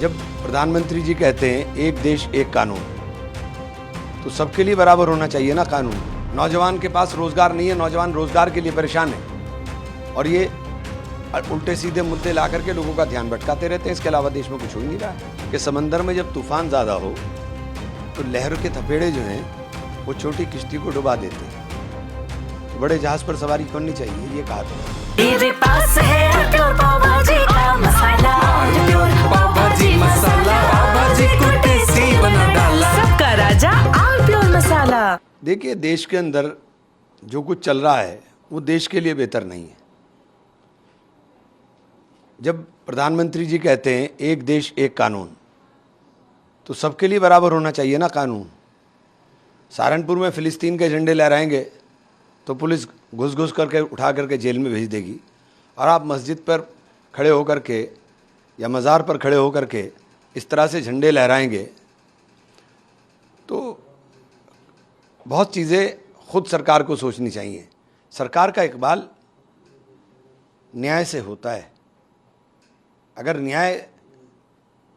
जब प्रधानमंत्री जी कहते हैं एक देश एक कानून, तो सबके लिए बराबर होना चाहिए ना कानून। नौजवान के पास रोजगार नहीं है, नौजवान रोजगार के लिए परेशान है और ये उल्टे सीधे मुद्दे ला करके लोगों का ध्यान भटकाते रहते हैं। इसके अलावा देश में कुछ हो ही नहीं रहा है कि समंदर में जब तूफान ज़्यादा हो तो लहर के थपेड़े जो हैं वो छोटी किश्ती को डुबा देते हैं। बड़े जहाज पर सवारी करनी चाहिए, ये कहा था। मेरे पास है प्योर पाव भाजी का मसाला, प्योर पाव भाजी मसाला, पाव भाजी को टेस्टी बना डाला, सबका राजा आल प्योर मसाला। देखिए, देश के अंदर जो कुछ चल रहा है वो देश के लिए बेहतर नहीं है। जब प्रधानमंत्री जी कहते हैं एक देश एक कानून, तो सबके लिए बराबर होना चाहिए ना कानून। सहारनपुर में फिलिस्तीन के झंडे लहराएंगे तो पुलिस घुस घुस करके उठा करके जेल में भेज देगी, और आप मस्जिद पर खड़े होकर के या मज़ार पर खड़े होकर के इस तरह से झंडे लहराएंगे तो बहुत चीज़ें खुद सरकार को सोचनी चाहिए। सरकार का इकबाल न्याय से होता है। अगर न्याय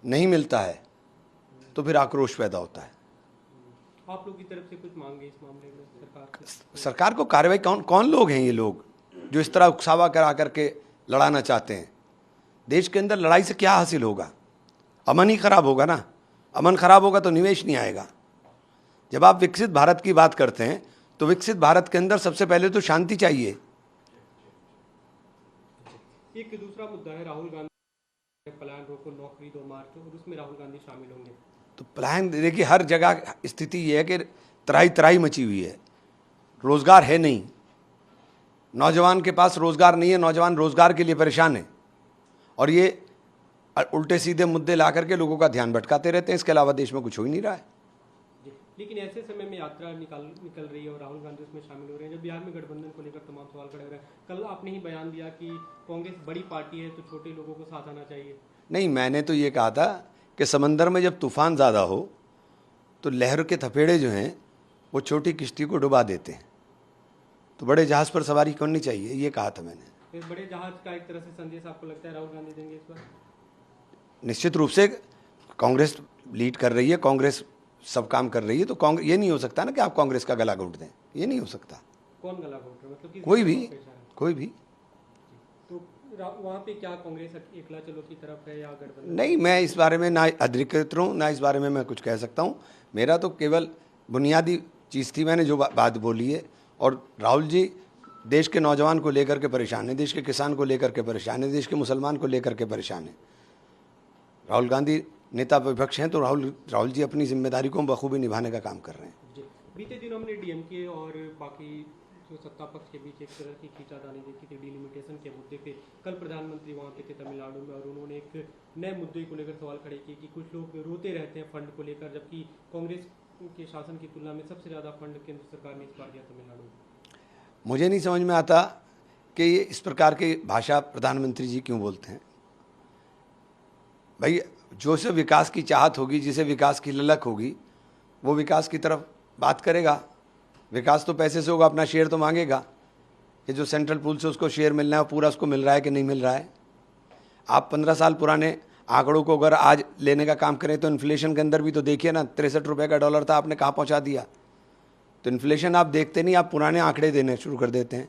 नहीं मिलता है तो फिर आक्रोश पैदा होता है। आप लोग की तरफ से कुछ मांगे इस मामले में सरकार को कार्रवाई? कौन लोग हैं ये लोग जो इस तरह उकसावा करा करके लड़ाना चाहते हैं? देश के अंदर लड़ाई से क्या हासिल होगा? अमन ही खराब होगा ना। अमन खराब होगा तो निवेश नहीं आएगा। जब आप विकसित भारत की बात करते हैं तो विकसित भारत के अंदर सबसे पहले तो शांति चाहिए। एक दूसरा मुद्दा है राहुल गांधी प्लान रोको नौकरी दो मार्च, और उसमें राहुल गांधी शामिल होंगे। तो प्लान देखिए, हर जगह स्थिति ये है कि तराई तराई मची हुई है, रोजगार है नहीं, नौजवान के पास रोजगार नहीं है, नौजवान रोजगार के लिए परेशान है और ये उल्टे सीधे मुद्दे ला करके लोगों का ध्यान भटकाते रहते हैं। इसके अलावा देश में कुछ हो ही नहीं रहा है। लेकिन ऐसे समय में यात्रा निकल रही है और राहुल गांधी उसमें शामिल हो रहे हैं, जब बिहार में गठबंधन को लेकर तमाम सवाल खड़े हो रहे हैं। कल आपने ही बयान दिया कि कांग्रेस बड़ी पार्टी है तो छोटे लोगों को साथ आना चाहिए। नहीं, मैंने तो ये कहा था कि समंदर में जब तूफान ज़्यादा हो तो लहर के थपेड़े जो हैं वो छोटी किश्ती को डुबा देते हैं, तो बड़े जहाज पर सवारी करनी चाहिए, ये कहा था मैंने। इस बड़े जहाज का एक तरह से संदेश आपको लगता है राहुल गांधी देंगे इस बार? निश्चित रूप से कांग्रेस लीड कर रही है, कांग्रेस सब काम कर रही है, तो कांग्रेस, ये नहीं हो सकता ना कि आप कांग्रेस का गला घोट दें, ये नहीं हो सकता। कौन गला घोट रहा है? मतलब कोई भी। तो वहाँ पे क्या कांग्रेस एकला चलो की तरफ है या गठबंधन? नहीं, मैं इस बारे में ना अधिकृत हूँ, ना इस बारे में मैं कुछ कह सकता हूँ। मेरा तो केवल बुनियादी चीज़ थी, मैंने जो बात बोली है। और राहुल जी देश के नौजवान को लेकर के परेशान है, देश के किसान को लेकर के परेशान है, देश के मुसलमान को लेकर के परेशान है। राहुल गांधी नेता विपक्ष हैं तो राहुल जी अपनी जिम्मेदारी को बखूबी निभाने का काम कर रहे हैं। बीते दिनों हमने डीएमके और बाकी जो सत्ता पक्ष के बीच एक तरह की खींचातानी देखी थी डिलिमिटेशन के मुद्दे पे। कल प्रधानमंत्री वहाँ पे थे तमिलनाडु में और उन्होंने एक नए मुद्दे को लेकर सवाल खड़े किए कि कुछ लोग रोते रहते हैं फंड को लेकर, जबकि कांग्रेस के शासन की तुलना में सबसे ज़्यादा फंड केंद्र सरकार ने इस बार दिया तमिलनाडु में। मुझे नहीं समझ में आता कि ये इस प्रकार की भाषा प्रधानमंत्री जी क्यों बोलते हैं। भाई, जो से विकास की चाहत होगी, जिसे विकास की ललक होगी, वो विकास की तरफ बात करेगा। विकास तो पैसे से होगा, अपना शेयर तो मांगेगा। कि जो सेंट्रल पूल से उसको शेयर मिलना है वो पूरा उसको मिल रहा है कि नहीं मिल रहा है। आप 15 साल पुराने आंकड़ों को अगर आज लेने का काम करें तो इन्फ्लेशन के अंदर भी तो देखिए ना, 63 रुपये का डॉलर था, आपने कहाँ पहुँचा दिया। तो इन्फ्लेशन आप देखते नहीं, आप पुराने आंकड़े देने शुरू कर देते हैं।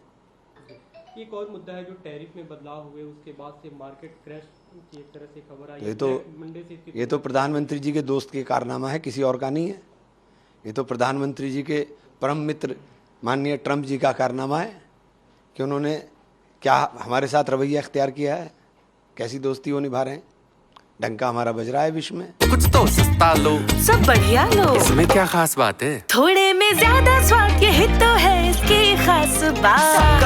एक और मुद्दा है जो टैरिफ में बदलाव हुए उसके बाद से मार्केट क्रैश की एक तरह से खबर आई। ये तो प्रधानमंत्री जी के दोस्त के कारनामा है, किसी और का नहीं है। ये तो प्रधानमंत्री जी के परम मित्र माननीय ट्रंप जी का कारनामा है कि उन्होंने क्या हमारे साथ रवैया इख्तियार किया है, कैसी दोस्ती वो निभा रहे हैं। डंका हमारा बज रहा है विश्व में। कुछ तो सस्ता लो, सब बढ़िया लो, इसमें क्या खास बात है? थोड़े में ज्यादा स्वाद, यही तो है इसकी खास बात।